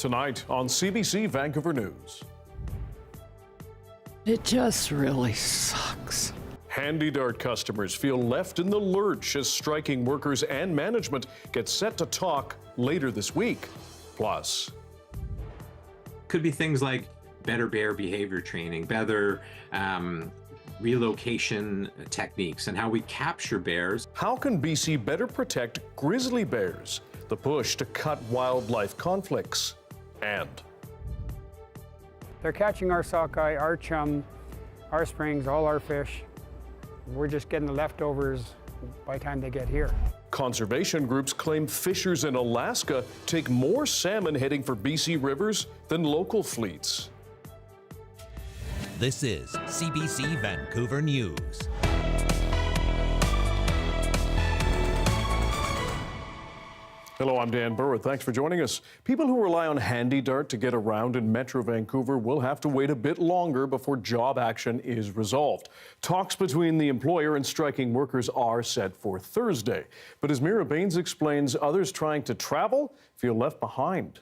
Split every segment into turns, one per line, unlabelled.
Tonight on CBC Vancouver News.
It just really sucks.
HandyDART customers feel left in the lurch as striking workers and management get set to talk later this week. Plus,
could be things like better bear behavior training, better relocation techniques, and how we capture bears.
How can BC better protect grizzly bears? The push to cut wildlife conflicts. And
they're catching our sockeye, our chum, our springs, all our fish. We're just getting the leftovers by the time they get here.
Conservation groups claim fishers in Alaska take more salmon heading for BC rivers than local fleets.
This is CBC Vancouver News.
Hello, I'm Dan Burritt. Thanks for joining us. People who rely on HandyDART to get around in Metro Vancouver will have to wait a bit longer before job action is resolved. Talks between the employer and striking workers are set for Thursday. But as Mira Baines explains, others trying to travel feel left behind.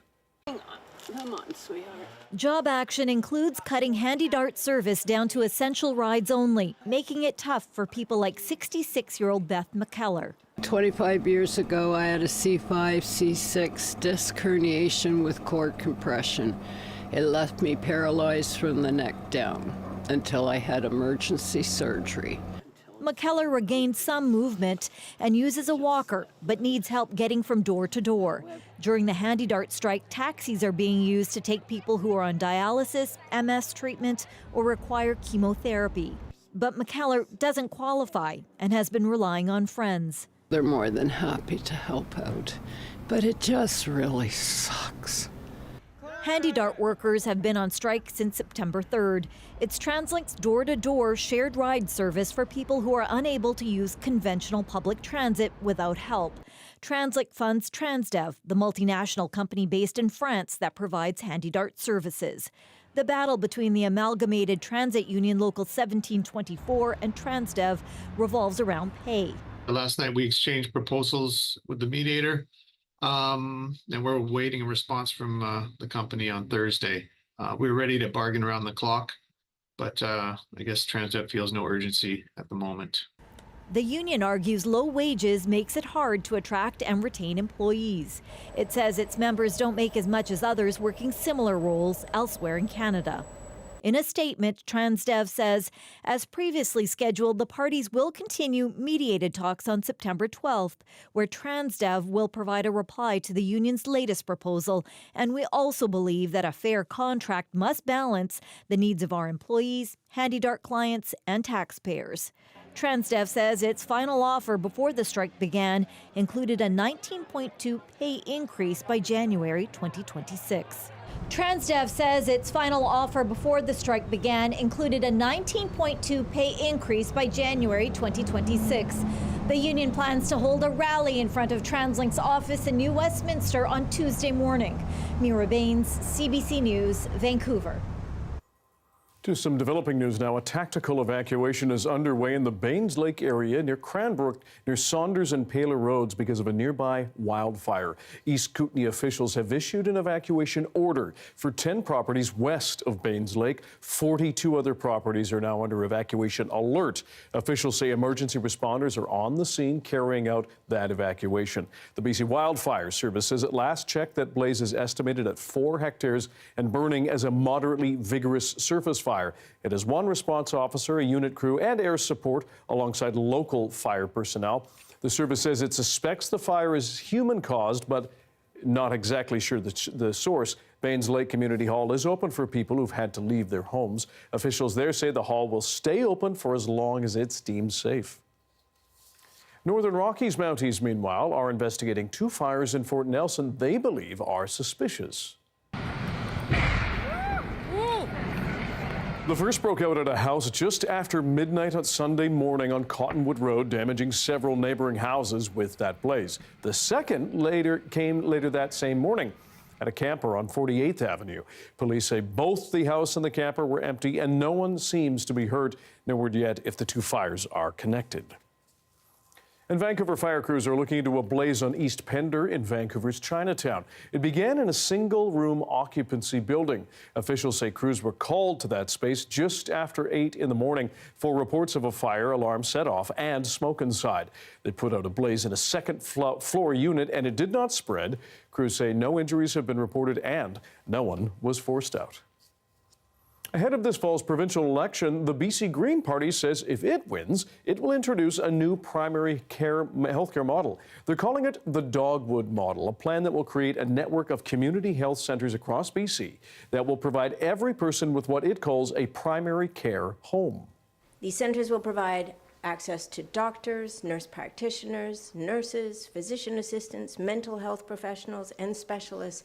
Come on, sweetheart.
Job action includes cutting HandyDART service down to essential rides only, making it tough for people like 66-year-old Beth McKellar.
25 years ago, I had a C5, C6 disc herniation with cord compression. It left me paralyzed from the neck down until I had emergency surgery.
McKellar regained some movement and uses a walker, but needs help getting from door to door. During the HandyDART strike, taxis are being used to take people who are on dialysis, MS treatment, or require chemotherapy. But McKellar doesn't qualify and has been relying on friends.
They're more than happy to help out, but it just really sucks.
HandyDART workers have been on strike since September 3rd. It's TransLink's door-to-door shared ride service for people who are unable to use conventional public transit without help. TransLink funds Transdev, the multinational company based in France that provides HandyDART services. The battle between the amalgamated transit union Local 1724 and Transdev revolves around pay.
Last night we exchanged proposals with the mediator. And we're waiting a response from the company on Thursday. We're ready to bargain around the clock, but I guess Transdev feels no urgency at the moment.
The union argues low wages makes it hard to attract and retain employees. It says its members don't make as much as others working similar roles elsewhere in Canada. In a statement, Transdev says, as previously scheduled, the parties will continue mediated talks on September 12th, where Transdev will provide a reply to the union's latest proposal, and we also believe that a fair contract must balance the needs of our employees, HandyDART clients, and taxpayers. Transdev says its final offer before the strike began included a 19.2 pay increase by January 2026. Transdev says its final offer before the strike began included a 19.2 pay increase by January 2026. The union plans to hold a rally in front of TransLink's office in New Westminster on Tuesday morning. Mira Baines, CBC News, Vancouver.
To some developing news now. A tactical evacuation is underway in the Baines Lake area near Cranbrook, near Saunders and Paler Roads because of a nearby wildfire. East Kootenay officials have issued an evacuation order for 10 properties west of Baines Lake. 42 other properties are now under evacuation alert. Officials say emergency responders are on the scene carrying out that evacuation. The BC Wildfire Service says at last check that blaze is estimated at 4 hectares and burning as a moderately vigorous surface fire. It has 1 response officer, a unit crew, and air support alongside local fire personnel. The service says it suspects the fire is human-caused, but not exactly sure the source. Baines Lake Community Hall is open for people who've had to leave their homes. Officials there say the hall will stay open for as long as it's deemed safe. Northern Rockies Mounties, meanwhile, are investigating 2 fires in Fort Nelson they believe are suspicious. The first broke out at a house just after midnight on Sunday morning on Cottonwood Road, damaging several neighboring houses with that blaze. The second came later that same morning at a camper on 48th Avenue. Police say both the house and the camper were empty and no one seems to be hurt. No word yet if the 2 fires are connected. And Vancouver fire crews are looking into a blaze on East Pender in Vancouver's Chinatown. It began in a single-room occupancy building. Officials say crews were called to that space just after 8 in the morning for reports of a fire alarm set off and smoke inside. They put out a blaze in a second-floor unit, and it did not spread. Crews say no injuries have been reported and no one was forced out. Ahead of this fall's provincial election, the BC Green Party says if it wins, it will introduce a new primary care healthcare model. They're calling it the Dogwood Model, a plan that will create a network of community health centres across BC that will provide every person with what it calls a primary care home.
These centres will provide access to doctors, nurse practitioners, nurses, physician assistants, mental health professionals, and specialists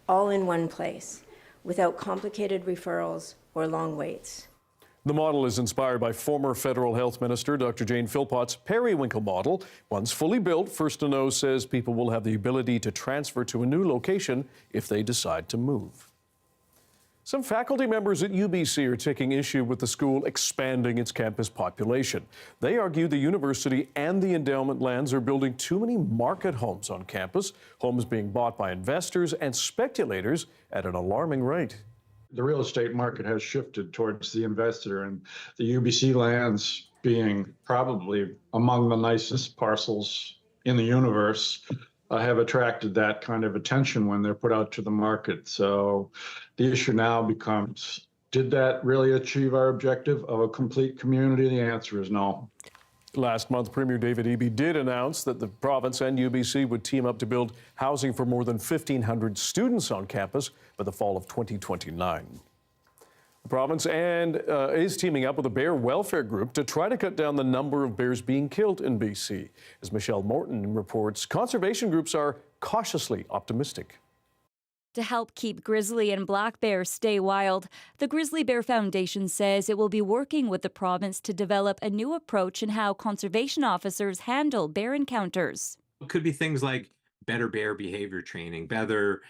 all in one place, without complicated referrals or long waits.
The model is inspired by former federal health minister Dr. Jane Philpott's periwinkle model. Once fully built, First to Know says people will have the ability to transfer to a new location if they decide to move. Some faculty members at UBC are taking issue with the school expanding its campus population. They argue the university and the endowment lands are building too many market homes on campus, homes being bought by investors and speculators at an alarming rate.
The real estate market has shifted towards the investor, and the UBC lands being probably among the nicest parcels in the universe have attracted that kind of attention when they're put out to the market. So the issue now becomes, did that really achieve our objective of a complete community? The answer is no.
Last month, Premier David Eby did announce that the province and UBC would team up to build housing for more than 1,500 students on campus by the fall of 2029. The province is teaming up with a bear welfare group to try to cut down the number of bears being killed in BC. As Michelle Morton reports, conservation groups are cautiously optimistic.
To help keep grizzly and black bears stay wild, the Grizzly Bear Foundation says it will be working with the province to develop a new approach in how conservation officers handle bear encounters.
It could be things like better bear behavior training, better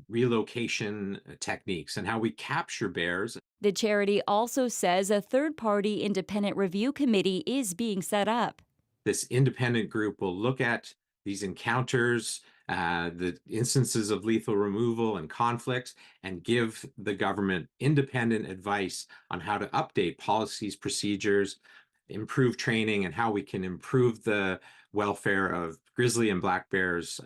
relocation techniques, and how we capture bears.
The charity also says a third-party independent review committee is being set up.
This independent group will look at these encounters, the instances of lethal removal and conflicts, and give the government independent advice on how to update policies, procedures, improve training, and how we can improve the welfare of grizzly and black bears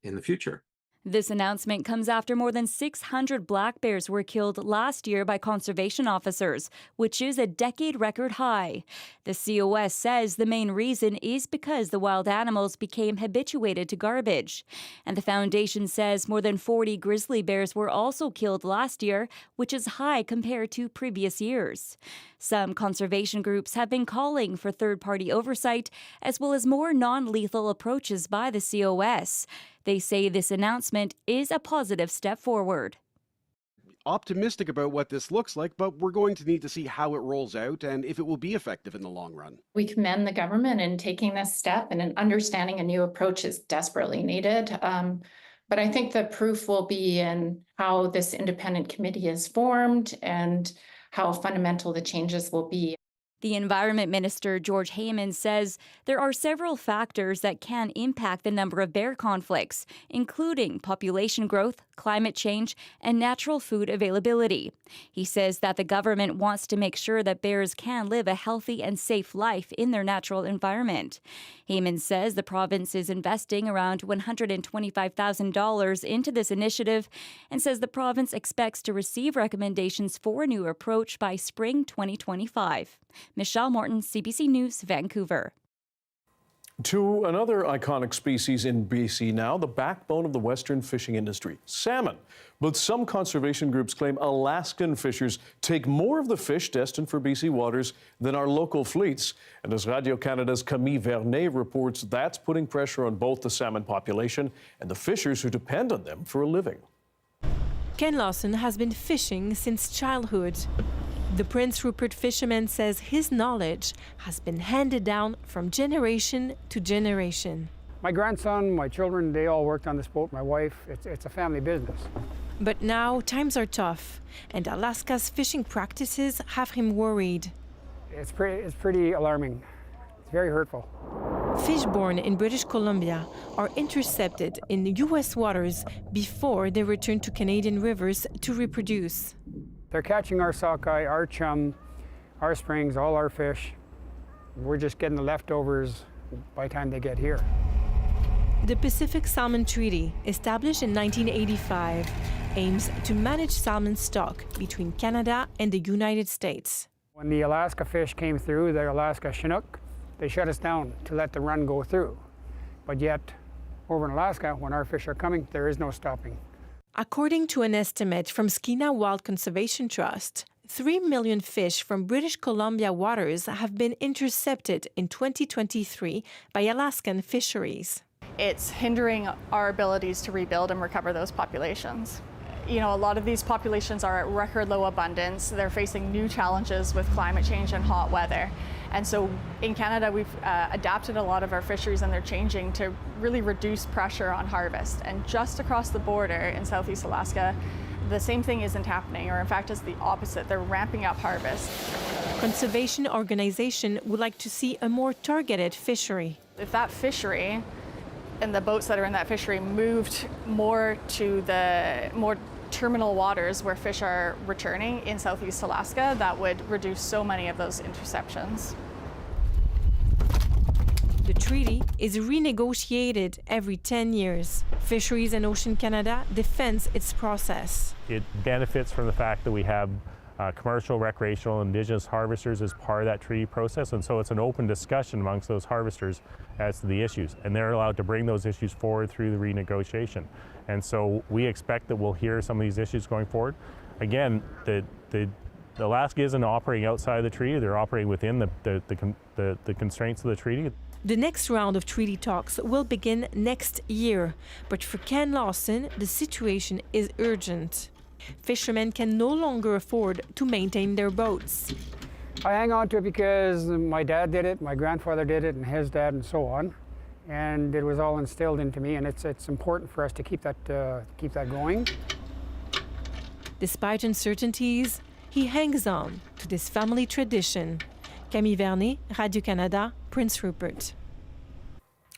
in the future.
This announcement comes after more than 600 black bears were killed last year by conservation officers, which is a decade record high. The COS says the main reason is because the wild animals became habituated to garbage. And the foundation says more than 40 grizzly bears were also killed last year, which is high compared to previous years. Some conservation groups have been calling for third-party oversight, as well as more non-lethal approaches by the COS. They say this announcement is a positive step forward.
Optimistic about what this looks like, but we're going to need to see how it rolls out and if it will be effective in the long run.
We commend the government in taking this step, and in understanding a new approach is desperately needed. But I think the proof will be in how this independent committee is formed and how fundamental the changes will be.
The Environment Minister, George Heyman, says there are several factors that can impact the number of bear conflicts, including population growth, climate change, and natural food availability. He says that the government wants to make sure that bears can live a healthy and safe life in their natural environment. Heyman says the province is investing around $125,000 into this initiative and says the province expects to receive recommendations for a new approach by spring 2025. Michelle Morton, CBC News, Vancouver.
To another iconic species in BC now, the backbone of the Western fishing industry, salmon. But some conservation groups claim Alaskan fishers take more of the fish destined for BC waters than our local fleets. And as Radio-Canada's Camille Vernet reports, that's putting pressure on both the salmon population and the fishers who depend on them for a living.
Ken Lawson has been fishing since childhood. The Prince Rupert fisherman says his knowledge has been handed down from generation to generation.
My grandson, my children, they all worked on this boat. My wife, it's a family business.
But now times are tough, and Alaska's fishing practices have him worried.
It's pretty alarming. It's very hurtful.
Fish born in British Columbia are intercepted in the U.S. waters before they return to Canadian rivers to reproduce.
They're catching our sockeye, our chum, our springs, all our fish. We're just getting the leftovers by the time they get here.
The Pacific Salmon Treaty, established in 1985, aims to manage salmon stock between Canada and the United States.
When the Alaska fish came through, the Alaska Chinook, they shut us down to let the run go through. But yet, over in Alaska, when our fish are coming, there is no stopping.
According to an estimate from Skeena Wild Conservation Trust, 3 million fish from British Columbia waters have been intercepted in 2023 by Alaskan fisheries.
It's hindering our abilities to rebuild and recover those populations. You know, a lot of these populations are at record low abundance. They're facing new challenges with climate change and hot weather. And so in Canada, we've adapted a lot of our fisheries, and they're changing to really reduce pressure on harvest. And just across the border in Southeast Alaska, the same thing isn't happening, or in fact, it's the opposite. They're ramping up harvest.
Conservation organization would like to see a more targeted fishery.
If that fishery and the boats that are in that fishery moved more to the more terminal waters where fish are returning in Southeast Alaska, that would reduce so many of those interceptions.
The treaty is renegotiated every 10 years. Fisheries and Ocean Canada defends its process.
It benefits from the fact that we have commercial, recreational, Indigenous harvesters as part of that treaty process, and so it's an open discussion amongst those harvesters as to the issues, and they're allowed to bring those issues forward through the renegotiation. And so we expect that we'll hear some of these issues going forward. Again, Alaska isn't operating outside the treaty, they're operating within the constraints of the treaty.
The next round of treaty talks will begin next year, but for Ken Lawson, the situation is urgent. Fishermen can no longer afford to maintain their boats.
I hang on to it because my dad did it, my grandfather did it, and his dad, and so on. And it was all instilled into me, and it's important for us to keep that going.
Despite uncertainties, he hangs on to this family tradition. Camille Vernet, Radio-Canada, Prince Rupert.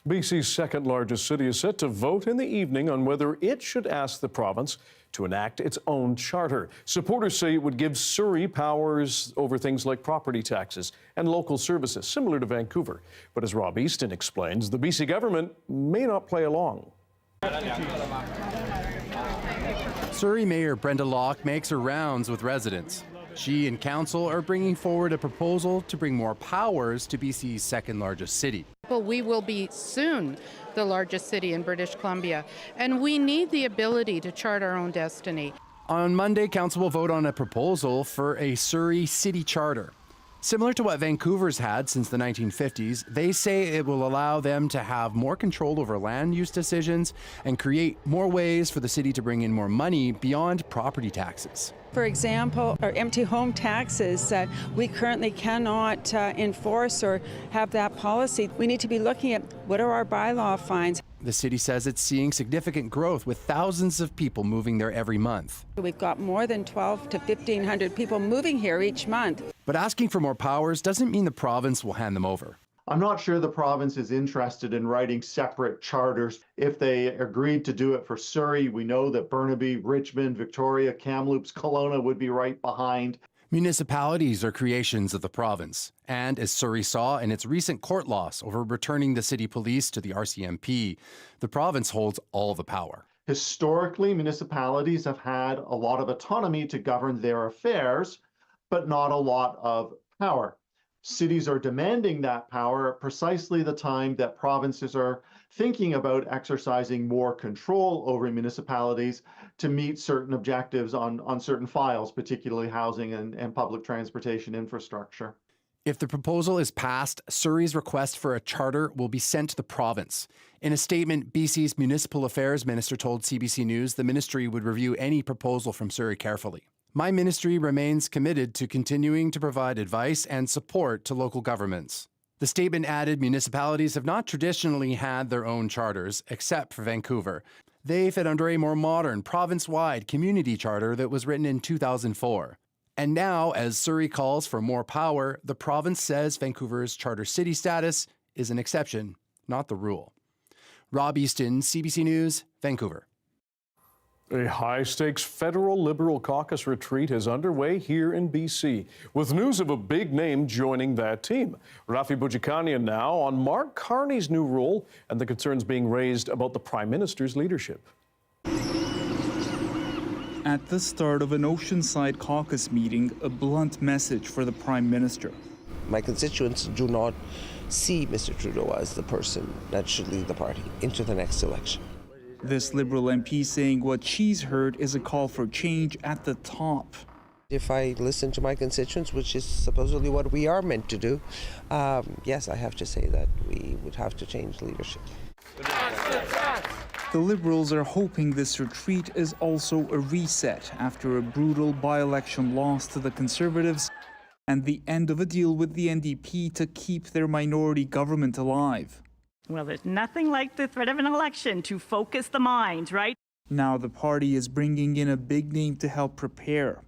BC's second largest city is set to vote in the evening on whether it should ask the province to enact its own charter. Supporters say it would give Surrey powers over things like property taxes and local services, similar to Vancouver. But as Rob Easton explains, the BC government may not play along.
Surrey Mayor Brenda Locke makes her rounds with residents. She and council are bringing forward a proposal to bring more powers to BC's second largest city.
But we will be soon the largest city in British Columbia, and we need the ability to chart our own destiny.
On Monday, council will vote on a proposal for a Surrey city charter. Similar to what Vancouver's had since the 1950s, they say it will allow them to have more control over land use decisions and create more ways for the city to bring in more money beyond property taxes.
For example, our empty home taxes, we currently cannot enforce or have that policy. We need to be looking at what are our bylaw fines.
The city says it's seeing significant growth with thousands of people moving there every month.
We've got more than 1,200 to 1,500 people moving here each month.
But asking for more powers doesn't mean the province will hand them over.
I'm not sure the province is interested in writing separate charters. If they agreed to do it for Surrey, we know that Burnaby, Richmond, Victoria, Kamloops, Kelowna would be right behind.
Municipalities are creations of the province, and as Surrey saw in its recent court loss over returning the city police to the RCMP, the province holds all the power.
Historically, municipalities have had a lot of autonomy to govern their affairs, but not a lot of power. Cities are demanding that power at precisely the time that provinces are thinking about exercising more control over municipalities to meet certain objectives on certain files, particularly housing and public transportation infrastructure.
If the proposal is passed, Surrey's request for a charter will be sent to the province. In a statement, BC's Municipal Affairs Minister told CBC News the ministry would review any proposal from Surrey carefully. My ministry remains committed to continuing to provide advice and support to local governments. The statement added municipalities have not traditionally had their own charters, except for Vancouver. They fit under a more modern, province-wide community charter that was written in 2004. And now, as Surrey calls for more power, the province says Vancouver's charter city status is an exception, not the rule. Rob Easton, CBC News, Vancouver.
A high-stakes federal Liberal caucus retreat is underway here in BC, with news of a big name joining that team. Rafi Boudjikanian now on Mark Carney's new role and the concerns being raised about the Prime Minister's leadership.
At the start of an Oceanside caucus meeting, a blunt message for the Prime Minister.
My constituents do not see Mr. Trudeau as the person that should lead the party into the next election.
This Liberal MP saying what she's heard is a call for change at the top.
If I listen to my constituents, which is supposedly what we are meant to do, yes, I have to say that we would have to change leadership.
The Liberals are hoping this retreat is also a reset after a brutal by-election loss to the Conservatives and the end of a deal with the NDP to keep their minority government alive.
Well, there's nothing like the threat of an election to focus the minds, right?
Now the party is bringing in a big name to help prepare.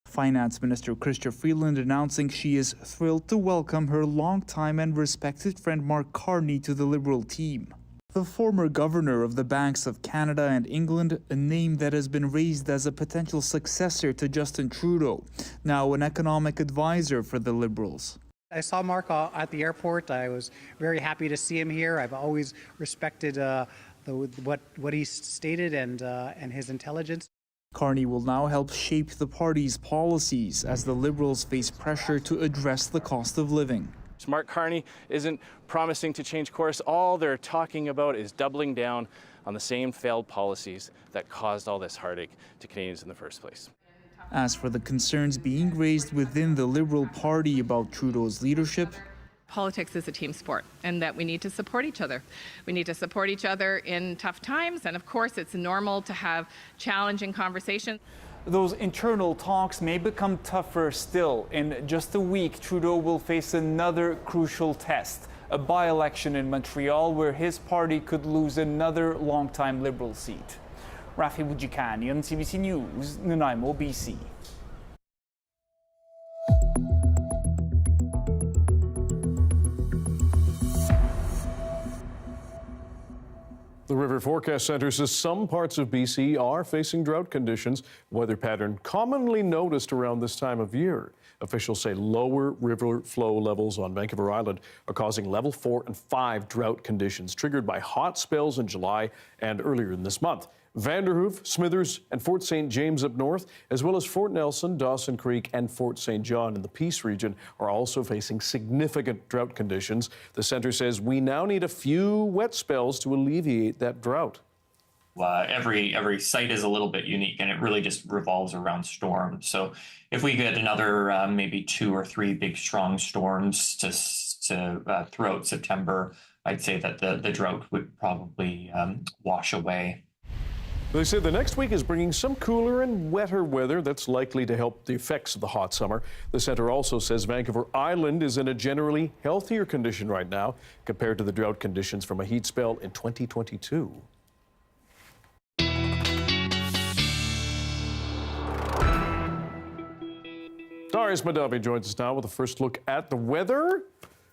Finance Minister Chrystia Freeland announcing she is thrilled to welcome her longtime and respected friend Mark Carney to the Liberal team. The former governor of the Banks of Canada and England, a name that has been raised as a potential successor to Justin Trudeau, now an economic advisor for the Liberals.
I saw Mark at the airport. I was very happy to see him here. I've always respected what he stated and his intelligence.
Carney will now help shape the party's policies as the Liberals face pressure to address the cost of living.
Mark Carney isn't promising to change course. All they're talking about is doubling down on the same failed policies that caused all this heartache to Canadians in the first place.
As for the concerns being raised within the Liberal Party about Trudeau's leadership,
politics is a team sport and that we need to support each other. We need to support each other in tough times, and of course it's normal to have challenging conversations.
Those internal talks may become tougher still. In just a week, Trudeau will face another crucial test, a by-election in Montreal where his party could lose another longtime Liberal seat. Rafi Boudjikanian, CBC News, Nanaimo, BC.
The River Forecast Centre says some parts of BC are facing drought conditions, weather pattern commonly noticed around this time of year. Officials say lower river flow levels on Vancouver Island are causing level 4 and 5 drought conditions triggered by hot spells in July and earlier in this month. Vanderhoof, Smithers, and Fort St. James up north, as well as Fort Nelson, Dawson Creek, and Fort St. John in the Peace region are also facing significant drought conditions. The centre says we now need a few wet spells to alleviate that drought.
Every site is a little bit unique, and it really just revolves around storms. So if we get another maybe 2 or 3 big strong storms throughout September, I'd say that the drought would probably wash away.
They say the next week is bringing some cooler and wetter weather that's likely to help the effects of the hot summer. The centre also says Vancouver Island is in a generally healthier condition right now compared to the drought conditions from a heat spell in 2022. Darius Madavi joins us now with a first look at the weather.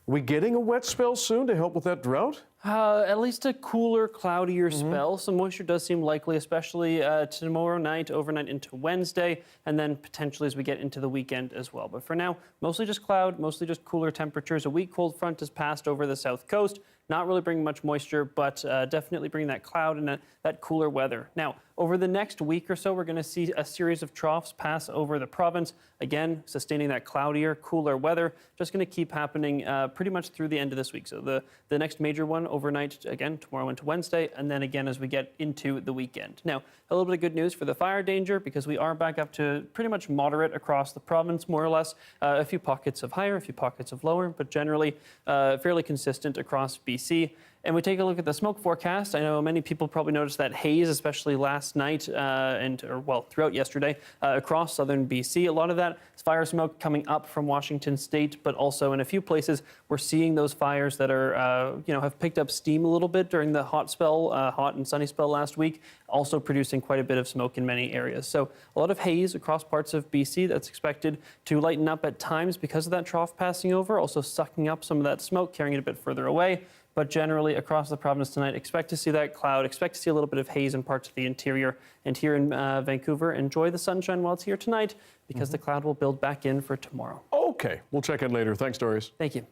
Are we getting a wet spell soon to help with that drought?
At least a cooler, cloudier spell. Some moisture does seem likely, especially tomorrow night, overnight into Wednesday, and then potentially as we get into the weekend as well. But for now, mostly just cloud, mostly just cooler temperatures. A weak cold front has passed over the south coast, not really bringing much moisture, but definitely bringing that cloud and that cooler weather. Now, over the next week or so, we're going to see a series of troughs pass over the province. Again, sustaining that cloudier, cooler weather. Just going to keep happening pretty much through the end of this week. So the next major one overnight, again, tomorrow into Wednesday, and then again as we get into the weekend. Now, a little bit of good news for the fire danger, because we are back up to pretty much moderate across the province, more or less. A few pockets of higher, a few pockets of lower, but generally fairly consistent across BC. And we take a look at the smoke forecast. I know many people probably noticed that haze, especially last night throughout yesterday across southern BC. A lot of that is fire smoke coming up from Washington State, but also in a few places we're seeing those fires that are, have picked up steam a little bit during the hot and sunny spell last week, also producing quite a bit of smoke in many areas. So a lot of haze across parts of BC that's expected to lighten up at times because of that trough passing over, also sucking up some of that smoke, carrying it a bit further away. But generally across the province tonight, expect to see that cloud, expect to see a little bit of haze in parts of the interior. And here in Vancouver, enjoy the sunshine while it's here tonight because the cloud will build back in for tomorrow.
Okay, we'll check in later. Thanks, Darius.
Thank you.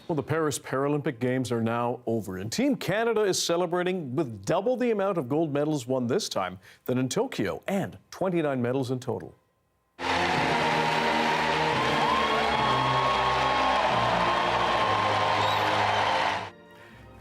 Well, the Paris Paralympic Games are now over, and Team Canada is celebrating with double the amount of gold medals won this time than in Tokyo, and 29 medals in total.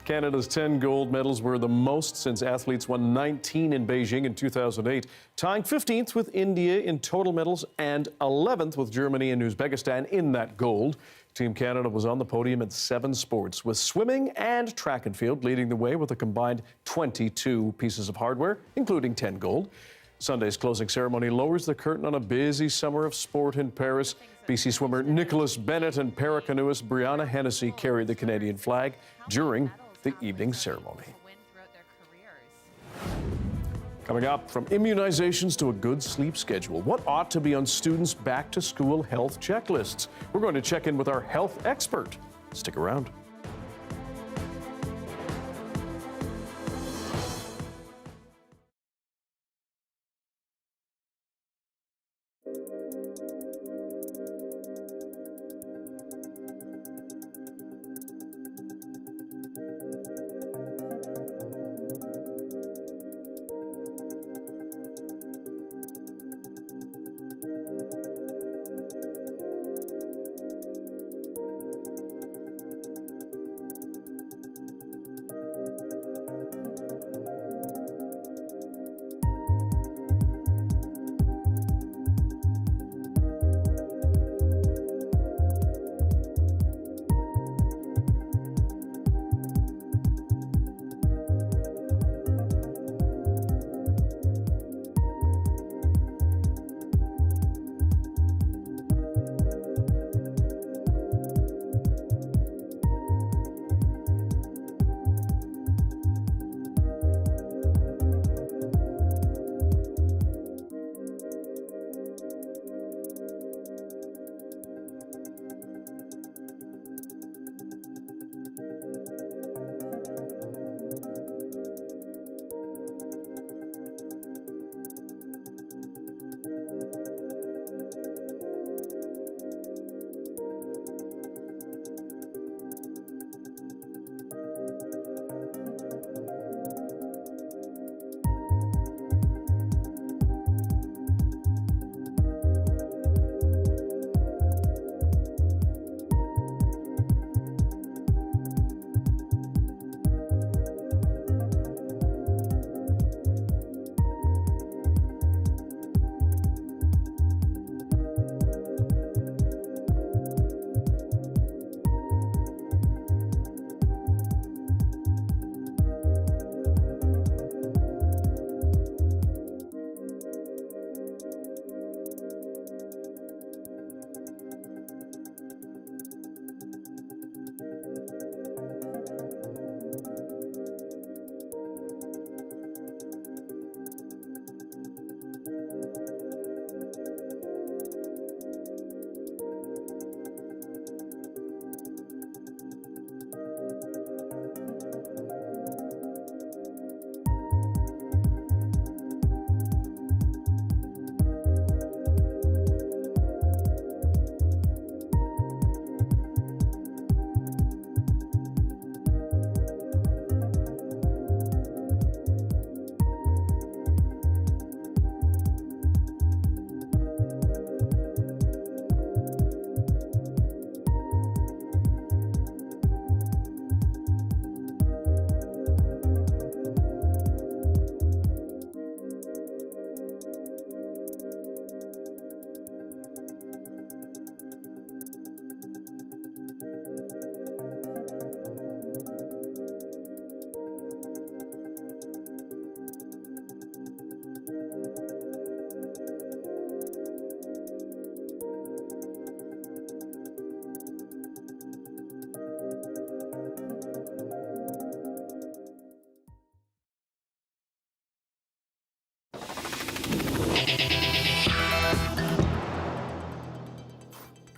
Canada's 10 gold medals were the most since athletes won 19 in Beijing in 2008, tying 15th with India in total medals and 11th with Germany and Uzbekistan in that gold. Team Canada was on the podium in 7 sports, with swimming and track and field leading the way with a combined 22 pieces of hardware, including 10 gold. Sunday's closing ceremony lowers the curtain on a busy summer of sport in Paris. BC swimmer Nicholas Bennett and para-canoeist Brianna Hennessy carried the Canadian flag during the evening ceremony. Coming up, from immunizations to a good sleep schedule, what ought to be on students' back-to-school health checklists? We're going to check in with our health expert. Stick around.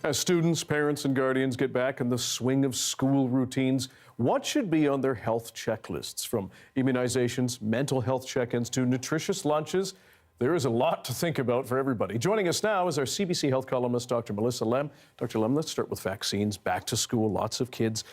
As students, parents, and guardians get back in the swing of school routines, what should be on their health checklists? From immunizations, mental health check-ins, to nutritious lunches, there is a lot to think about for everybody. Joining us now is our CBC Health columnist, Dr. Melissa Lem. Dr. Lem, let's start with vaccines. Back to school, lots of kids.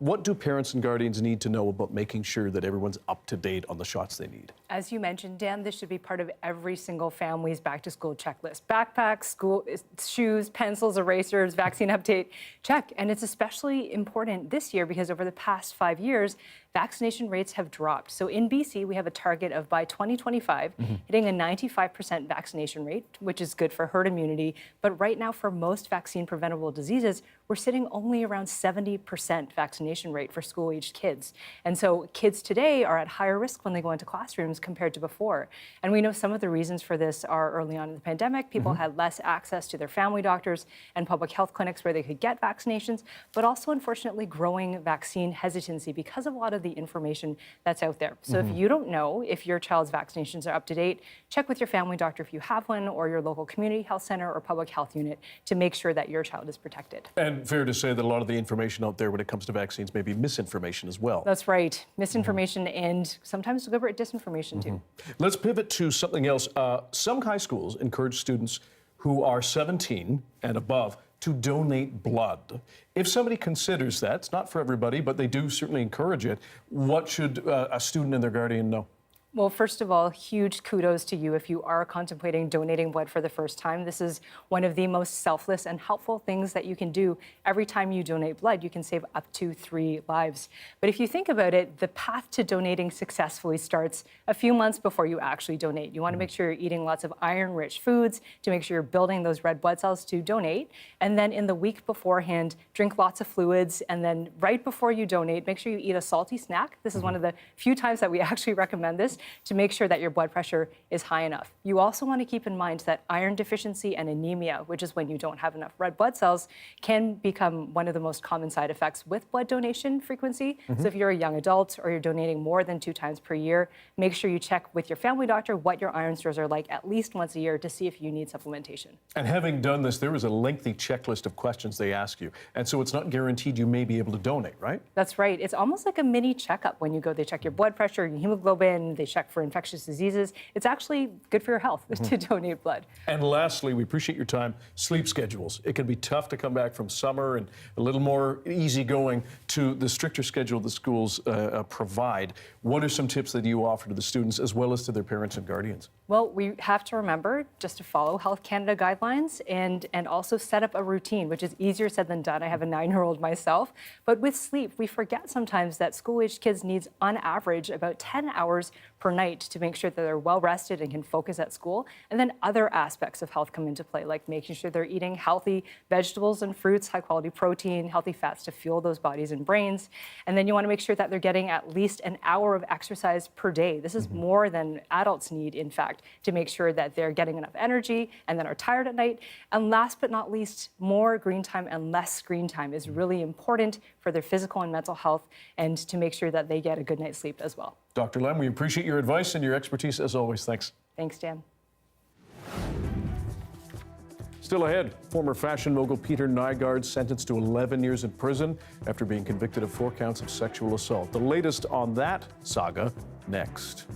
What do parents and guardians need to know about making sure that everyone's up to date on the shots they need?
As you mentioned, Dan, this should be part of every single family's back-to-school checklist. Backpacks, school shoes, pencils, erasers, vaccine update, check. And it's especially important this year because over the past 5 years, vaccination rates have dropped. So in BC, we have a target of by 2025, hitting a 95% vaccination rate, which is good for herd immunity. But right now, for most vaccine-preventable diseases, we're sitting only around 70% vaccination rate for school-aged kids. And so kids today are at higher risk when they go into classrooms compared to before. And we know some of the reasons for this are early on in the pandemic, people had less access to their family doctors and public health clinics where they could get vaccinations, but also unfortunately growing vaccine hesitancy because of a lot of the information that's out there. So if you don't know if your child's vaccinations are up to date, check with your family doctor if you have one, or your local community health center or public health unit to make sure that your child is protected.
And fair to say that a lot of the information out there when it comes to vaccines may be misinformation as well.
That's right. Misinformation and sometimes deliberate disinformation too.
Let's pivot to something else. Some high schools encourage students who are 17 and above to donate blood. If somebody considers that, it's not for everybody, but they do certainly encourage it, what should a student and their guardian know?
Well, first of all, huge kudos to you if you are contemplating donating blood for the first time. This is one of the most selfless and helpful things that you can do. Every time you donate blood, you can save up to 3 lives. But if you think about it, the path to donating successfully starts a few months before you actually donate. You want to make sure you're eating lots of iron-rich foods to make sure you're building those red blood cells to donate. And then in the week beforehand, drink lots of fluids. And then right before you donate, make sure you eat a salty snack. This is one of the few times that we actually recommend this, to make sure that your blood pressure is high enough. You also want to keep in mind that iron deficiency and anemia, which is when you don't have enough red blood cells, can become one of the most common side effects with blood donation frequency. So if you're a young adult or you're donating more than 2 times per year, make sure you check with your family doctor what your iron stores are like at least once a year to see if you need supplementation. And
having done this, there is a lengthy checklist of questions they ask you. And so it's not guaranteed you may be able to donate, right?
That's right. It's almost like a mini checkup when you go. They check your blood pressure, your hemoglobin, they check for infectious diseases. It's actually good for your health to donate blood.
And lastly, we appreciate your time. Sleep schedules. It can be tough to come back from summer and a little more easygoing to the stricter schedule the schools provide. What are some tips that you offer to the students as well as to their parents and guardians?
Well, we have to remember just to follow Health Canada guidelines and also set up a routine, which is easier said than done. I have a 9-year-old myself. But with sleep, we forget sometimes that school-aged kids need, on average, about 10 hours per night to make sure that they're well rested and can focus at school. And then other aspects of health come into play, like making sure they're eating healthy vegetables and fruits, high quality protein, healthy fats to fuel those bodies and brains. And then you want to make sure that they're getting at least an hour of exercise per day. This is more than adults need, in fact, to make sure that they're getting enough energy and then are tired at night. And last but not least, more green time and less screen time is really important for their physical and mental health and to make sure that they get a good night's sleep as well.
Dr. Lem, we appreciate your advice and your expertise as always. Thanks.
Thanks, Dan.
Still ahead, former fashion mogul Peter Nygard sentenced to 11 years in prison after being convicted of 4 counts of sexual assault. The latest on that saga next.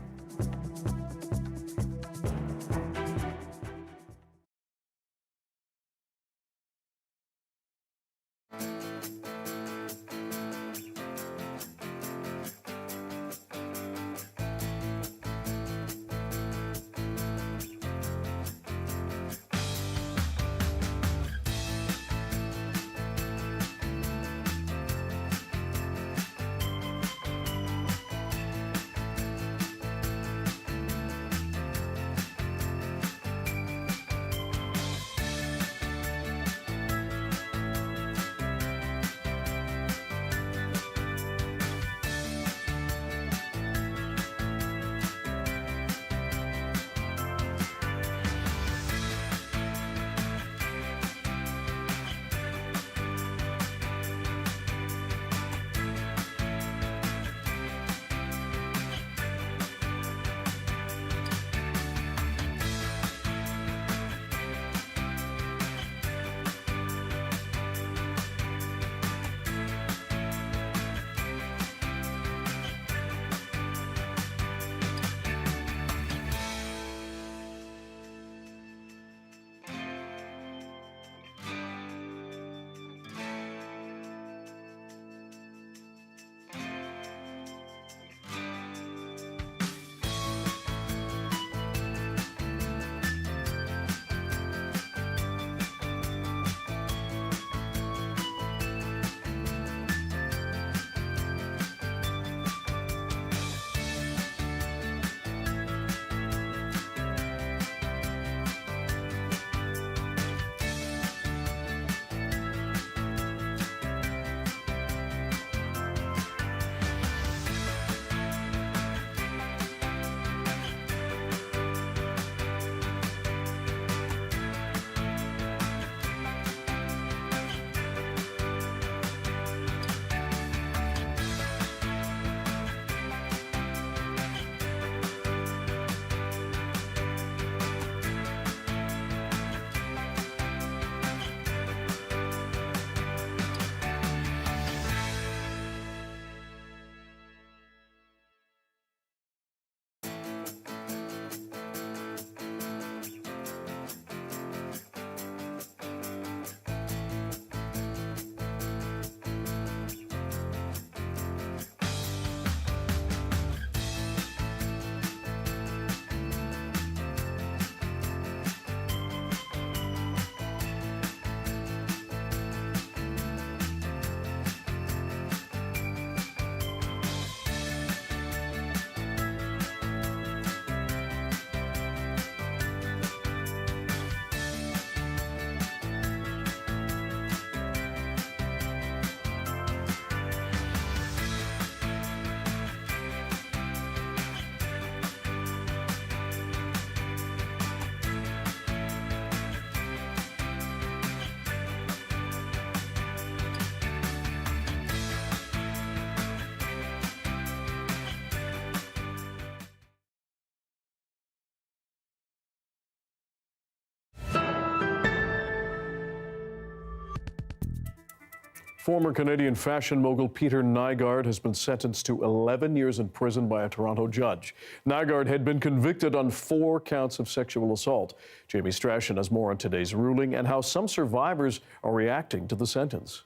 Former Canadian fashion mogul Peter Nygard has been sentenced to 11 years in prison by a Toronto judge. Nygard had been convicted on 4 counts of sexual assault. Jamie Strachan has more on today's ruling and how some survivors are reacting to the sentence.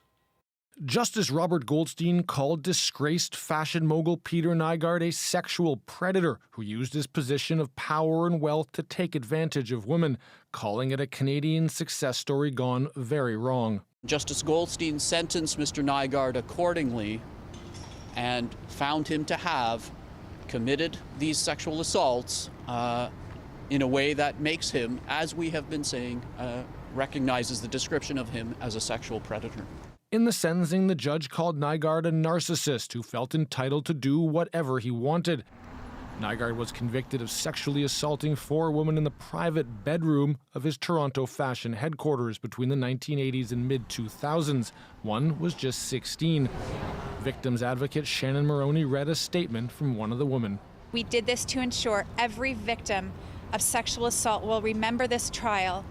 Justice Robert Goldstein called disgraced fashion mogul Peter Nygard a sexual predator who used his position of power and wealth to take advantage of women, calling it a Canadian success story gone very wrong.
Justice Goldstein sentenced Mr. Nygard accordingly and found him to have committed these sexual assaults in a way that makes him, as we have been saying, recognizes the description of him as a sexual predator.
In the sentencing, the judge called Nygard a narcissist who felt entitled to do whatever he wanted. Nygard was convicted of sexually assaulting 4 women in the private bedroom of his Toronto fashion headquarters between the 1980s and mid-2000s. One was just 16. Victims advocate Shannon Moroney read a statement from one of the women.
We did this to ensure every victim of sexual assault will remember this trial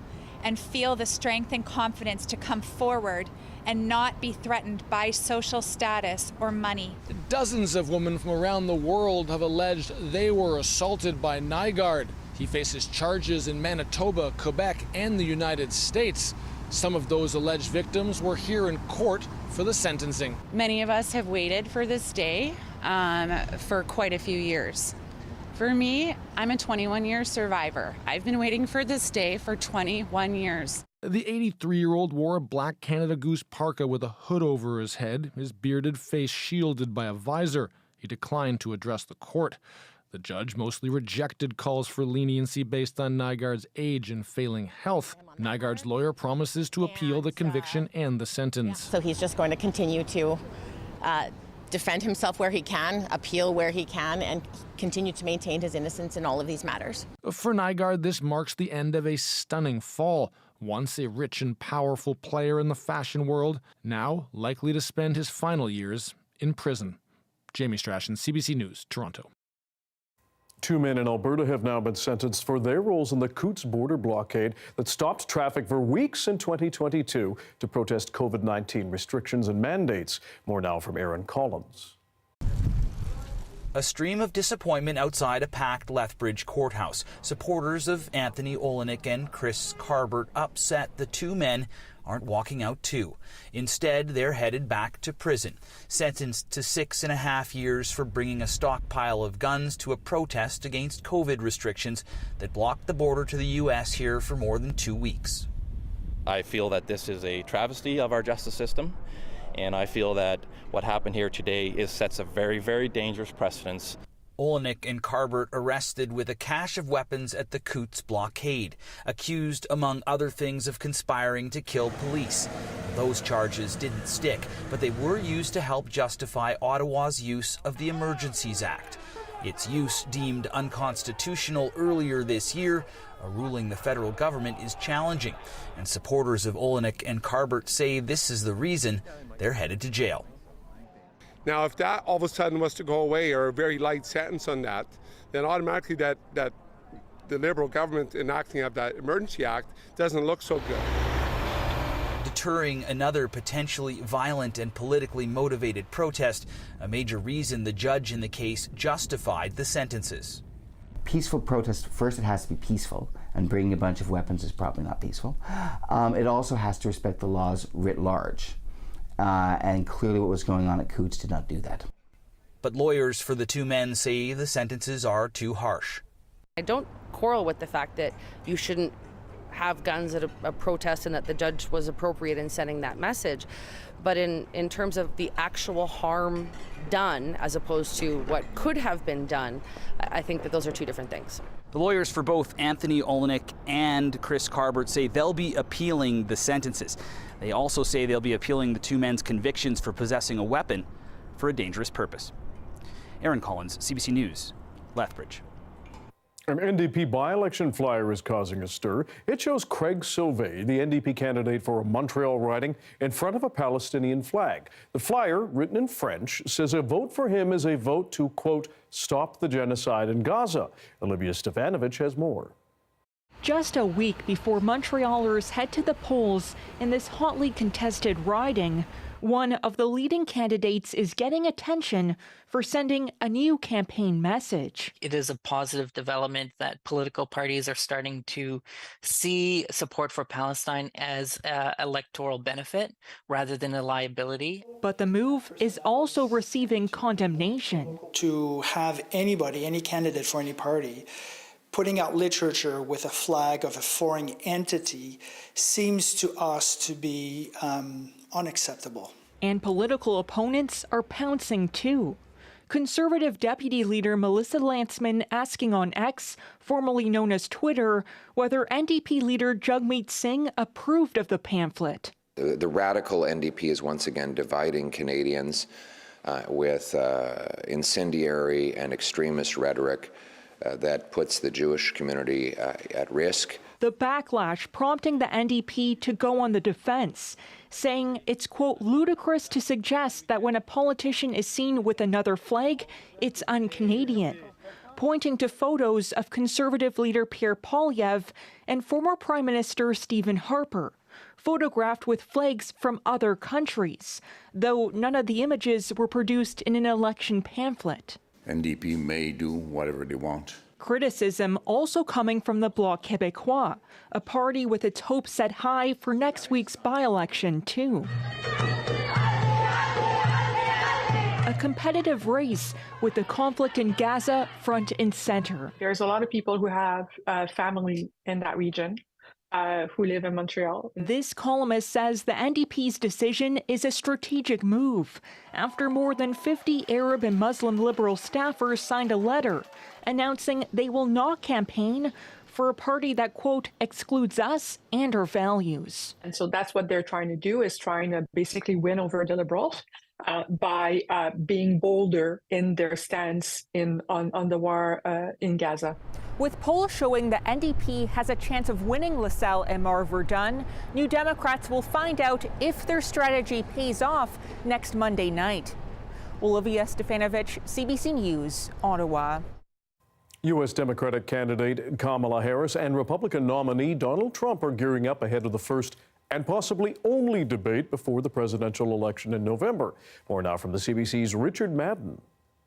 and feel the strength and confidence to come forward and not be threatened by social status or money.
Dozens of women from around the world have alleged they were assaulted by Nygard. He faces charges in Manitoba, Quebec, and the United States. Some of those alleged victims were here in court for the sentencing.
Many of us have waited for this day for quite a few years. For me, I'm a 21-year survivor. I've been waiting for this day for 21 years.
The 83-year-old wore a black Canada Goose parka with a hood over his head, his bearded face shielded by a visor. He declined to address the court. The judge mostly rejected calls for leniency based on Nygard's age and failing health. Nygard's lawyer promises to appeal the conviction and the sentence.
So he's just going to continue to defend himself where he can, appeal where he can, and continue to maintain his innocence in all of these matters.
For Nygard, this marks the end of a stunning fall. Once a rich and powerful player in the fashion world, now likely to spend his final years in prison. Jamie Strachan, CBC News, Toronto.
2 men in Alberta have now been sentenced for their roles in the Coutts border blockade that stopped traffic for weeks in 2022 to protest COVID-19 restrictions and mandates. More now from Aaron Collins.
A stream of disappointment outside a packed Lethbridge courthouse. Supporters of Anthony Olenek and Chris Carbert upset the 2 men aren't walking out too. Instead, they're headed back to prison, sentenced to 6.5 years for bringing a stockpile of guns to a protest against COVID restrictions that blocked the border to the U.S. here for more than 2 weeks.
I feel that this is a travesty of our justice system, and I feel that what happened here today sets a very, very dangerous precedence.
Olenek and Carbert arrested with a cache of weapons at the Coutts blockade, accused, among other things, of conspiring to kill police. Those charges didn't stick, but they were used to help justify Ottawa's use of the Emergencies Act. Its use deemed unconstitutional earlier this year, a ruling the federal government is challenging. And supporters of Olenek and Carbert say this is the reason they're headed to jail.
Now, if that all of a sudden was to go away, or a very light sentence on that, then automatically that the Liberal government enacting of that Emergency Act doesn't look so good.
Deterring another potentially violent and politically motivated protest, a major reason the judge in the case justified the sentences.
Peaceful protest, first it has to be peaceful, and bringing a bunch of weapons is probably not peaceful. It also has to respect the laws writ large. And clearly what was going on at Coutts did not do that.
But lawyers for the 2 men say the sentences are too harsh.
I don't quarrel with the fact that you shouldn't have guns at a protest and that the judge was appropriate in sending that message. But in terms of the actual harm done as opposed to what could have been done, I think that those are 2 different things.
The lawyers for both Anthony Olenek and Chris Carbert say they'll be appealing the sentences. They also say they'll be appealing the 2 men's convictions for possessing a weapon for a dangerous purpose. Aaron Collins, CBC News, Lethbridge.
An NDP by-election flyer is causing a stir. It shows Craig Sauvé, the NDP candidate for a Montreal riding, in front of a Palestinian flag. The flyer, written in French, says a vote for him is a vote to, quote, stop the genocide in Gaza. Olivia Stefanovich has more.
Just a week before Montrealers head to the polls in this hotly contested riding,
One of the leading candidates is getting attention for sending a new campaign message.
It is a positive development that political parties are starting to see support for Palestine as an electoral benefit rather than a liability.
But the move is also receiving condemnation.
To have anybody, any candidate for any party, putting out literature with a flag of a foreign entity seems to us to be unacceptable.
And political opponents are pouncing too. Conservative Deputy Leader Melissa Lantsman asking on X, formerly known as Twitter, whether NDP leader Jagmeet Singh approved of the pamphlet.
The radical NDP is once again dividing Canadians with incendiary and extremist rhetoric that puts the Jewish community at risk.
The backlash prompting the NDP to go on the defense, saying it's, quote, ludicrous to suggest that when a politician is seen with another flag, it's un-Canadian, pointing to photos of Conservative leader Pierre Poilievre and former Prime Minister Stephen Harper, photographed with flags from other countries, though none of the images were produced in an election pamphlet.
NDP may do whatever they want.
Criticism also coming from the Bloc Québécois, a party with its hopes set high for next week's by-election, too. A competitive race with the conflict in Gaza front and center.
There's a lot of people who have family in that region. Who live in Montreal.
This columnist says the NDP's decision is a strategic move after more than 50 Arab and Muslim Liberal staffers signed a letter announcing they will not campaign for a party that, quote, excludes us and our values.
And so that's what they're trying to do, is trying to basically win over the Liberals by being bolder in their stance on the war in Gaza.
With polls showing the NDP has a chance of winning LaSalle and Verdun, New Democrats will find out if their strategy pays off next Monday night. Olivia Stefanovic, CBC News, Ottawa.
U.S. Democratic candidate Kamala Harris and Republican nominee Donald Trump are gearing up ahead of the first and possibly only debate before the presidential election in November. More now from the CBC's Richard Madden.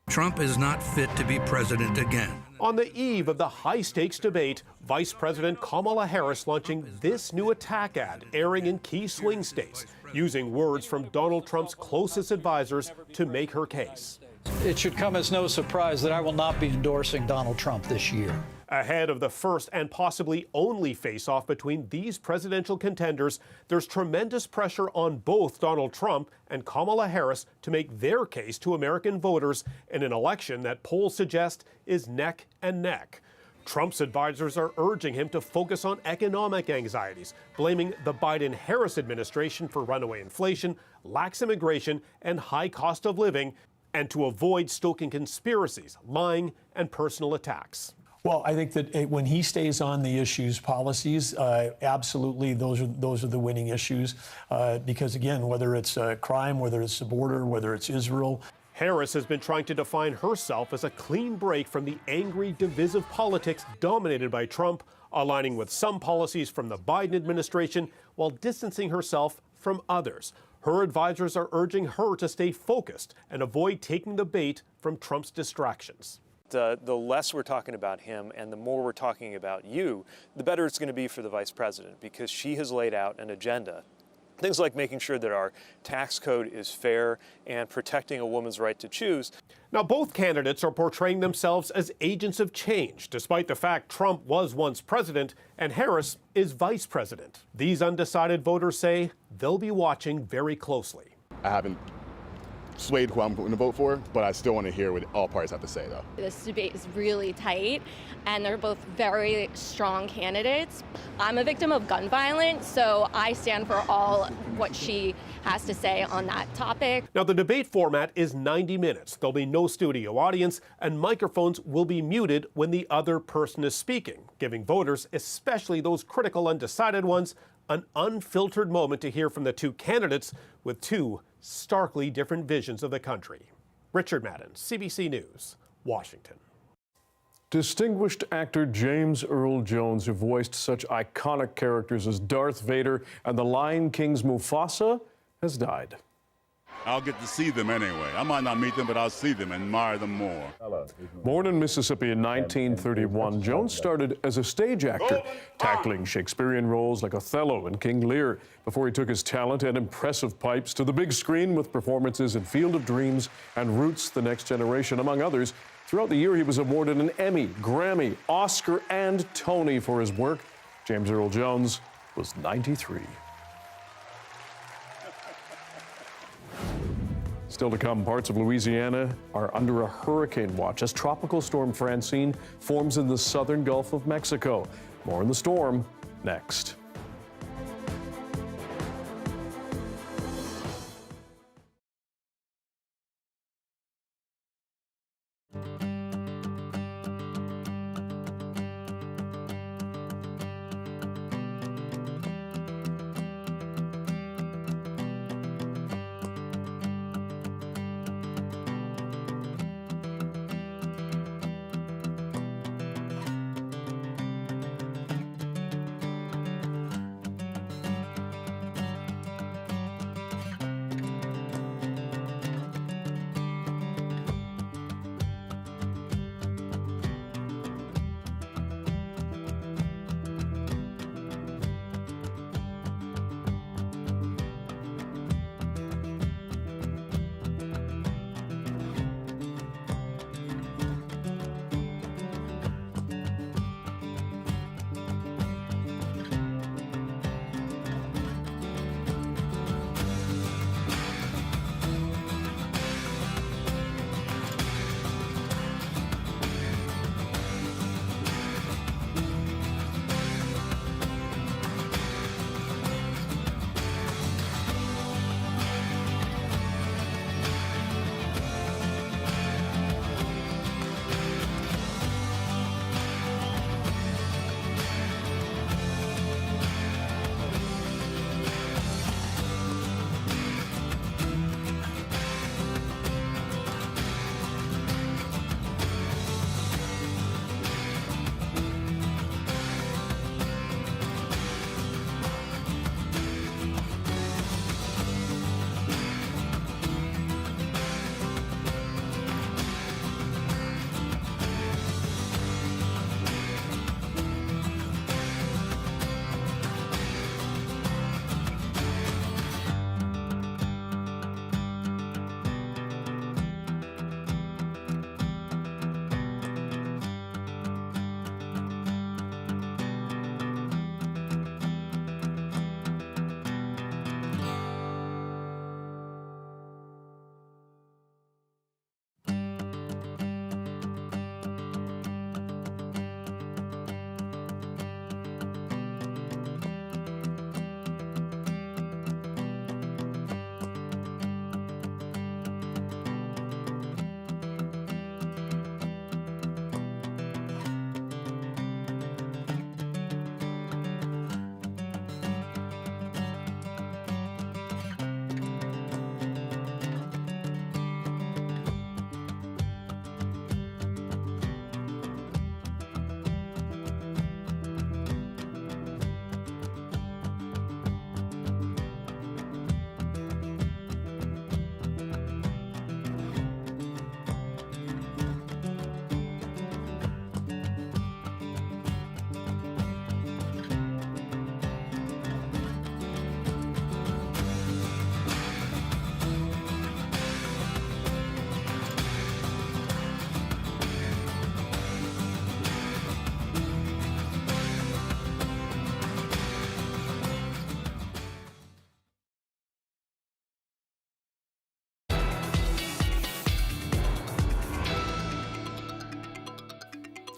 Trump is not fit to be president again.
On the eve of the high-stakes debate, Vice President Kamala Harris launching this new attack ad airing in key swing states, using words from Donald Trump's closest advisors to make her case.
It should come as no surprise that I will not be endorsing Donald Trump this year.
Ahead of the first and possibly only face-off between these presidential contenders, there's tremendous pressure on both Donald Trump and Kamala Harris to make their case to American voters in an election that polls suggest is neck and neck. Trump's advisors are urging him to focus on economic anxieties, blaming the Biden-Harris administration for runaway inflation, lax immigration, and high cost of living, and to avoid stoking conspiracies, lying, and personal attacks.
Well, I think that when he stays on the issues, policies, absolutely those are the winning issues. Because again, whether it's crime, whether it's the border, whether it's Israel.
Harris has been trying to define herself as a clean break from the angry, divisive politics dominated by Trump, aligning with some policies from the Biden administration while distancing herself from others. Her advisors are urging her to stay focused and avoid taking the bait from Trump's distractions.
The less we're talking about him and the more we're talking about you, the better it's going to be for the vice president, because she has laid out an agenda. Things like making sure that our tax code is fair and protecting a woman's right to choose.
Now, both candidates are portraying themselves as agents of change, despite the fact Trump was once president and Harris is vice president. These undecided voters say they'll be watching very closely.
I haven't swayed who I'm going to vote for, but I still want to hear what all parties have to say, though.
This debate is really tight, and they're both very strong candidates. I'm a victim of gun violence, so I stand for all what she has to say on that topic.
Now, the debate format is 90 minutes. There'll be no studio audience, and microphones will be muted when the other person is speaking, giving voters, especially those critical undecided ones, an unfiltered moment to hear from the two candidates with two starkly different visions of the country. Richard Madden, CBC News, Washington.
Distinguished actor James Earl Jones, who voiced such iconic characters as Darth Vader and the Lion King's Mufasa, has died.
I'll get to see them anyway. I might not meet them, but I'll see them and admire them more.
Born in Mississippi in 1931, Jones started as a stage actor, tackling Shakespearean roles like Othello and King Lear, before he took his talent and impressive pipes to the big screen with performances in Field of Dreams and Roots: The Next Generation, among others. Throughout the year, he was awarded an Emmy, Grammy, Oscar, and Tony for his work. James Earl Jones was 93. Still to come, parts of Louisiana are under a hurricane watch as Tropical Storm Francine forms in the southern Gulf of Mexico. More on the storm next.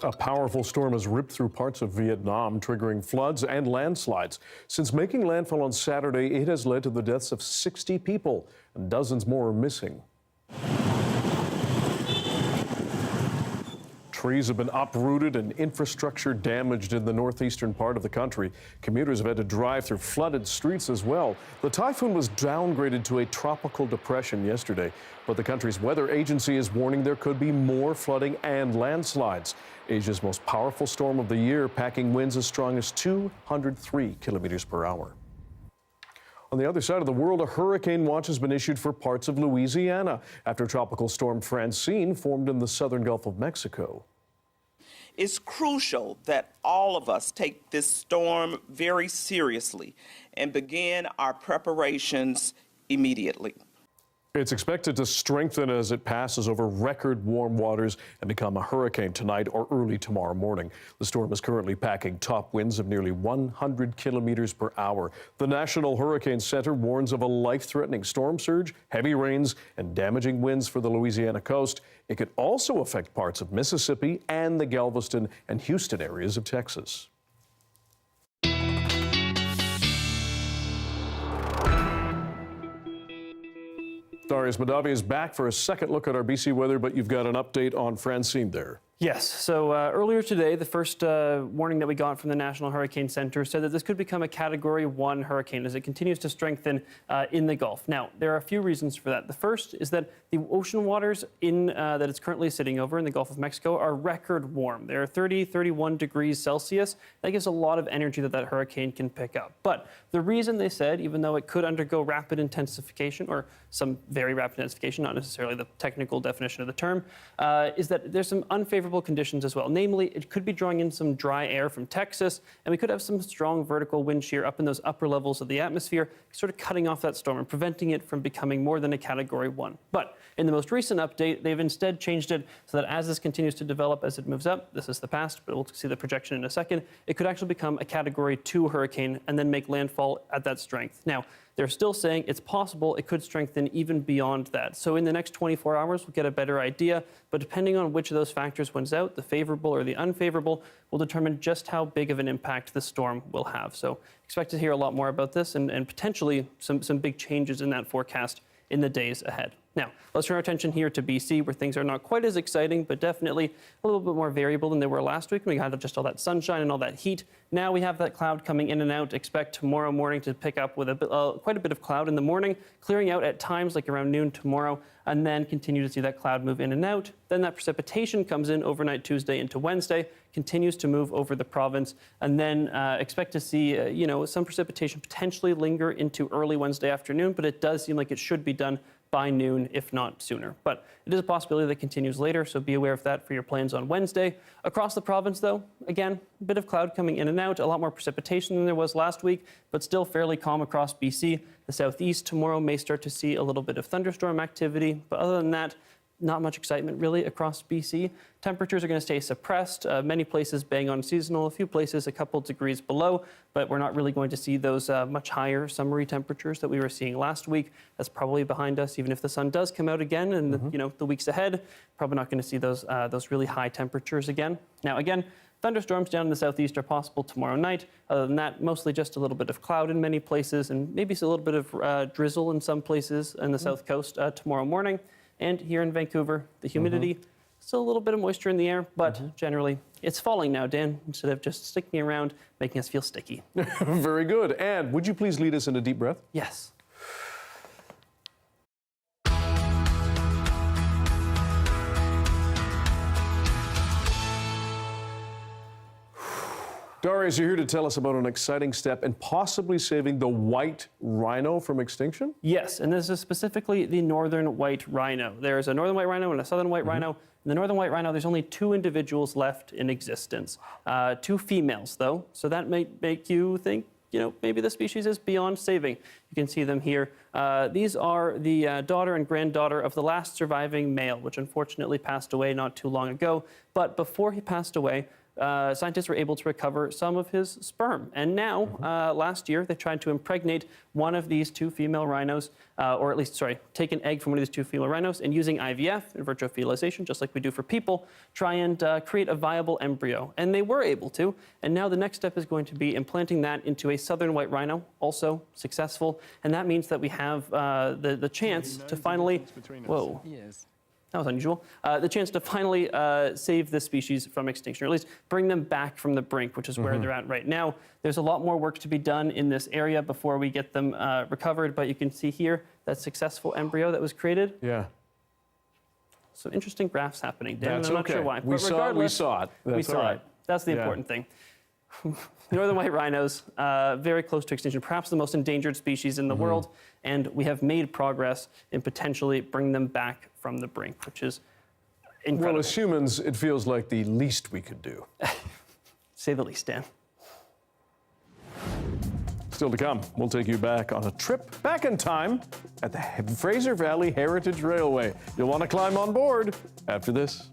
A powerful storm has ripped through parts of Vietnam, triggering floods and landslides. Since making landfall on Saturday, it has led to the deaths of 60 people, and dozens more are missing. Trees have been uprooted and infrastructure damaged in the northeastern part of the country. Commuters have had to drive through flooded streets as well. The typhoon was downgraded to a tropical depression yesterday, but the country's weather agency is warning there could be more flooding and landslides. Asia's most powerful storm of the year, packing winds as strong as 203 kilometers per hour. On the other side of the world, a hurricane watch has been issued for parts of Louisiana after Tropical Storm Francine formed in the southern Gulf of Mexico.
It's crucial that all of us take this storm very seriously and begin our preparations immediately.
It's expected to strengthen as it passes over record warm waters and become a hurricane tonight or early tomorrow morning. The storm is currently packing top winds of nearly 100 kilometers per hour. The National Hurricane Center warns of a life-threatening storm surge, heavy rains, and damaging winds for the Louisiana coast. It could also affect parts of Mississippi and the Galveston and Houston areas of Texas. Darius Madavi is back for a second look at our BC weather, but you've got an update on Francine there.
Yes. So earlier today, the first warning that we got from the National Hurricane Center said that this could become a Category 1 hurricane as it continues to strengthen in the Gulf. Now, there are a few reasons for that. The first is that the ocean waters that it's currently sitting over in the Gulf of Mexico are record warm. They're 30, 31 degrees Celsius. That gives a lot of energy that hurricane can pick up. But the reason they said, even though it could undergo rapid intensification or some very rapid intensification, not necessarily the technical definition of the term, is that there's some unfavorable conditions as well. Namely, it could be drawing in some dry air from Texas, and we could have some strong vertical wind shear up in those upper levels of the atmosphere, sort of cutting off that storm and preventing it from becoming more than a Category 1. But in the most recent update, they've instead changed it so that as this continues to develop, as it moves up, this is the past, but we'll see the projection in a second, it could actually become a Category 2 hurricane and then make landfall at that strength. Now, they're still saying it's possible it could strengthen even beyond that. So in the next 24 hours, we'll get a better idea. But depending on which of those factors wins out, the favorable or the unfavorable, will determine just how big of an impact the storm will have. So expect to hear a lot more about this and potentially some big changes in that forecast in the days ahead. Now, let's turn our attention here to BC, where things are not quite as exciting, but definitely a little bit more variable than they were last week. We had just all that sunshine and all that heat. Now we have that cloud coming in and out. Expect tomorrow morning to pick up with quite a bit of cloud in the morning, clearing out at times like around noon tomorrow, and then continue to see that cloud move in and out. Then that precipitation comes in overnight Tuesday into Wednesday, continues to move over the province, and then expect to see some precipitation potentially linger into early Wednesday afternoon, but it does seem like it should be done by noon, if not sooner. But it is a possibility that continues later, so be aware of that for your plans on Wednesday. Across the province, though, again, a bit of cloud coming in and out, a lot more precipitation than there was last week, but still fairly calm across BC. The southeast tomorrow may start to see a little bit of thunderstorm activity, but other than that, not much excitement really across BC. Temperatures are going to stay suppressed. Many places bang on seasonal, a few places a couple degrees below, but we're not really going to see those much higher summery temperatures that we were seeing last week. That's probably behind us, even if the sun does come out again in the weeks ahead. Probably not going to see those really high temperatures again. Now again, thunderstorms down in the southeast are possible tomorrow night. Other than that, mostly just a little bit of cloud in many places and maybe a little bit of drizzle in some places in the south coast tomorrow morning. And here in Vancouver, the humidity, still a little bit of moisture in the air, but generally it's falling now, Dan, instead of just sticking around, making us feel sticky.
Very good. And would you please lead us in a deep breath?
Yes.
Darius, you're here to tell us about an exciting step in possibly saving the white rhino from extinction?
Yes, and this is specifically the northern white rhino. There's a northern white rhino and a southern white rhino. In the northern white rhino, there's only 2 individuals left in existence. 2 females, though, so that might make you think, maybe the species is beyond saving. You can see them here. These are the daughter and granddaughter of the last surviving male, which unfortunately passed away not too long ago. But before he passed away, scientists were able to recover some of his sperm. And now, last year, they tried to impregnate one of these 2 female rhinos, take an egg from one of these 2 female rhinos, and using IVF, in vitro fertilization, just like we do for people, try and create a viable embryo. And they were able to. And now the next step is going to be implanting that into a southern white rhino, also successful. And that means that we have the chance to finally... Whoa. Yes. That was unusual. The chance to finally save this species from extinction, or at least bring them back from the brink, which is where they're at right now. There's a lot more work to be done in this area before we get them recovered, but you can see here that successful embryo that was created.
Yeah.
So interesting graphs happening, Dan.
That's
I'm not sure why.
We saw it.
We saw it. That's the important thing. Northern white rhinos, very close to extinction, perhaps the most endangered species in the world, and we have made progress in potentially bringing them back from the brink, which is incredible.
Well, as humans, it feels like the least we could do.
Say the least, Dan.
Still to come, we'll take you back on a trip back in time at the Fraser Valley Heritage Railway. You'll want to climb on board after this.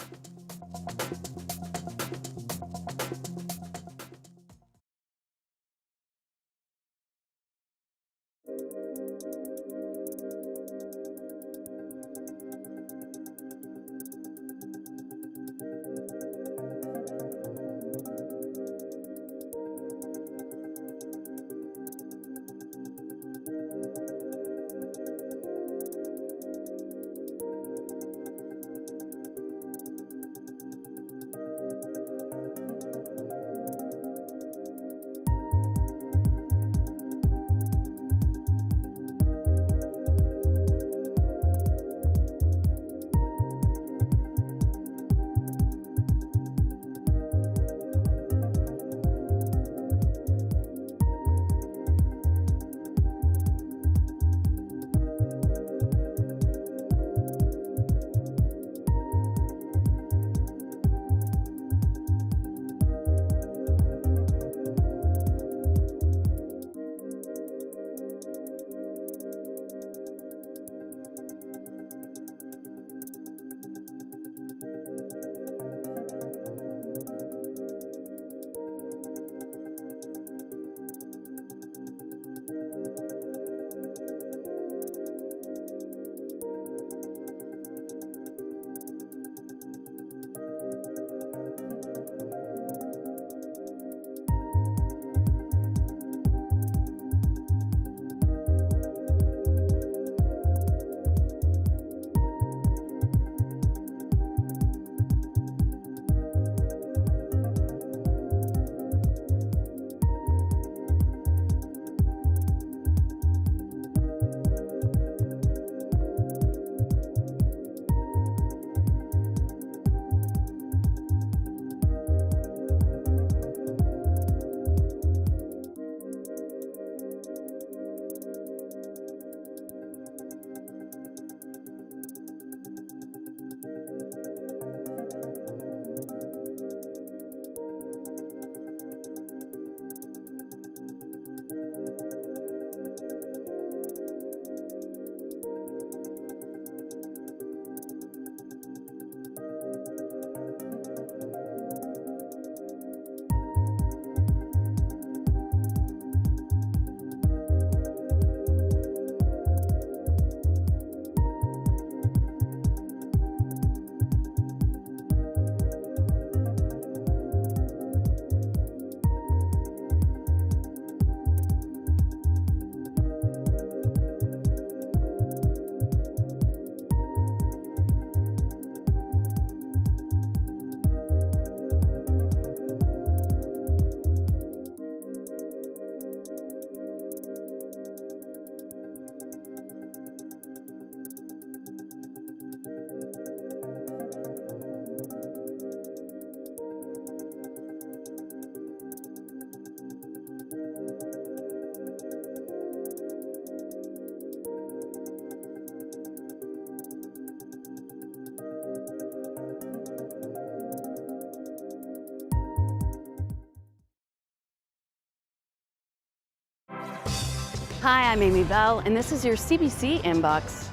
Hi, I'm Amy Bell, and this is your CBC Inbox.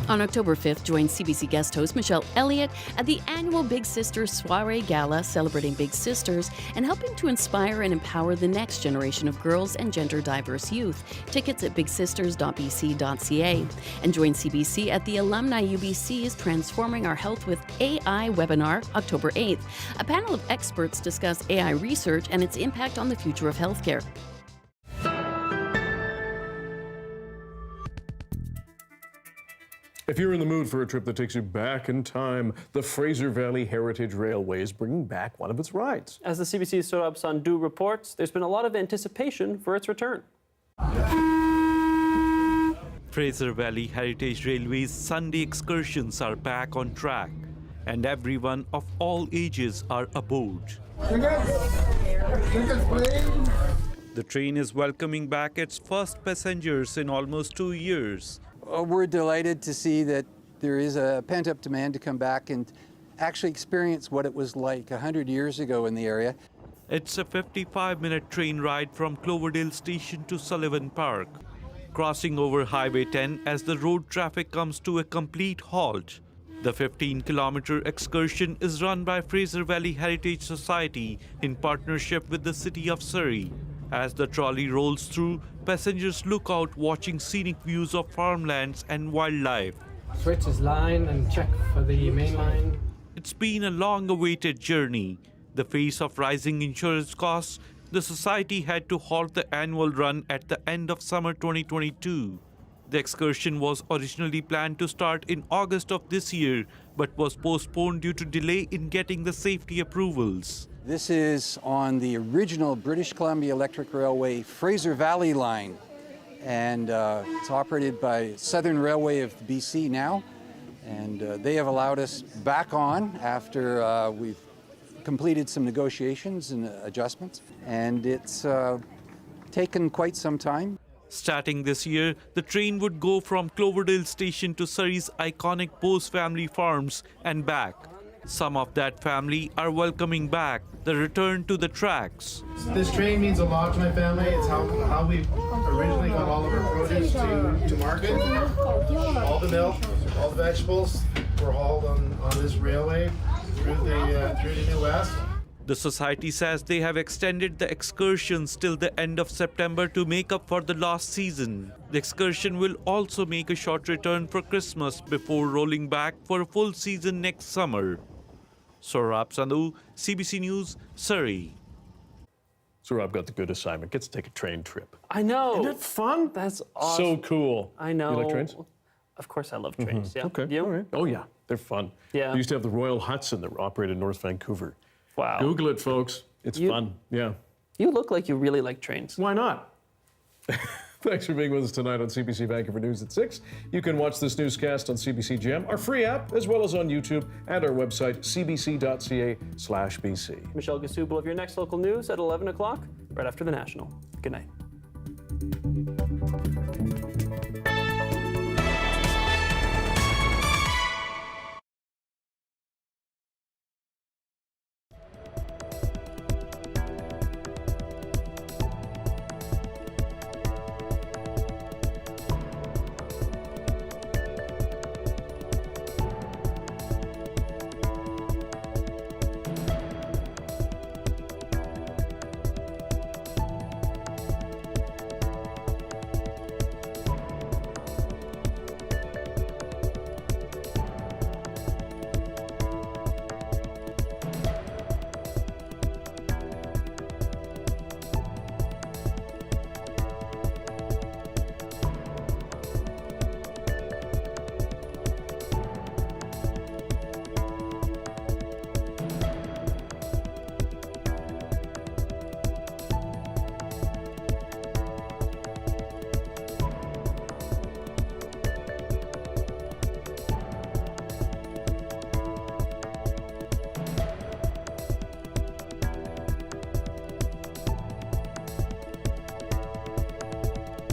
On October 5th, join CBC guest host Michelle Elliott at the annual Big Sisters Soiree Gala celebrating Big Sisters and helping to inspire and empower the next generation of girls and gender-diverse youth. Tickets at bigsisters.bc.ca. And join CBC at the Alumni UBC's Transforming Our Health with AI webinar, October 8th. A panel of experts discuss AI research and its impact on the future of healthcare.
If you're in the mood for a trip that takes you back in time, the Fraser Valley Heritage Railway is bringing back one of its rides.
As the CBC's Saurabh Sandhu reports, there's been a lot of anticipation for its return.
Fraser Valley Heritage Railway's Sunday excursions are back on track. and everyone of all ages are aboard. The train is welcoming back its first passengers in almost 2 years.
We're delighted to see that there is a pent-up demand to come back and actually experience what it was like 100 years ago in the area.
It's a 55-minute train ride from Cloverdale Station to Sullivan Park, crossing over Highway 10 as the road traffic comes to a complete halt. The 15-kilometer excursion is run by Fraser Valley Heritage Society in partnership with the City of Surrey. As the trolley rolls through, passengers look out watching scenic views of farmlands and wildlife.
Switch his line and check for the main line.
It's been a long-awaited journey. The face of rising insurance costs, the society had to halt the annual run at the end of summer 2022. The excursion was originally planned to start in August of this year, but was postponed due to delay in getting the safety approvals.
This is on the original British Columbia Electric Railway Fraser Valley line, and it's operated by Southern Railway of BC now, and they have allowed us back on after we've completed some negotiations and adjustments, and it's taken quite some time.
Starting this year, the train would go from Cloverdale Station to Surrey's iconic Bose family farms and back. Some of that family are welcoming back the return to the tracks.
This train means a lot to my family. It's how we originally got all of our produce to market. All the milk, all the vegetables were hauled on this railway through the New West.
The society says they have extended the excursions till the end of September to make up for the lost season. The excursion will also make a short return for Christmas before rolling back for a full season next summer. Saurabh Sandhu, CBC News, Surrey.
Saurabh got the good assignment. Gets to take a train trip.
I know.
Isn't it fun?
That's awesome.
So cool.
I know.
You like trains?
Of course I love trains, yeah.
Okay.
You?
All right. Oh, yeah. They're fun.
Yeah.
We used to have the Royal Hudson that operated in North Vancouver.
Wow.
Google it, folks. It's fun. Yeah.
You look like you really like trains.
Why not? Thanks for being with us tonight on CBC Vancouver News at 6. You can watch this newscast on CBC Gem, our free app, as well as on YouTube and our website, cbc.ca/BC.
Michelle Gasubel of your next local news at 11 o'clock, right after the National. Good night.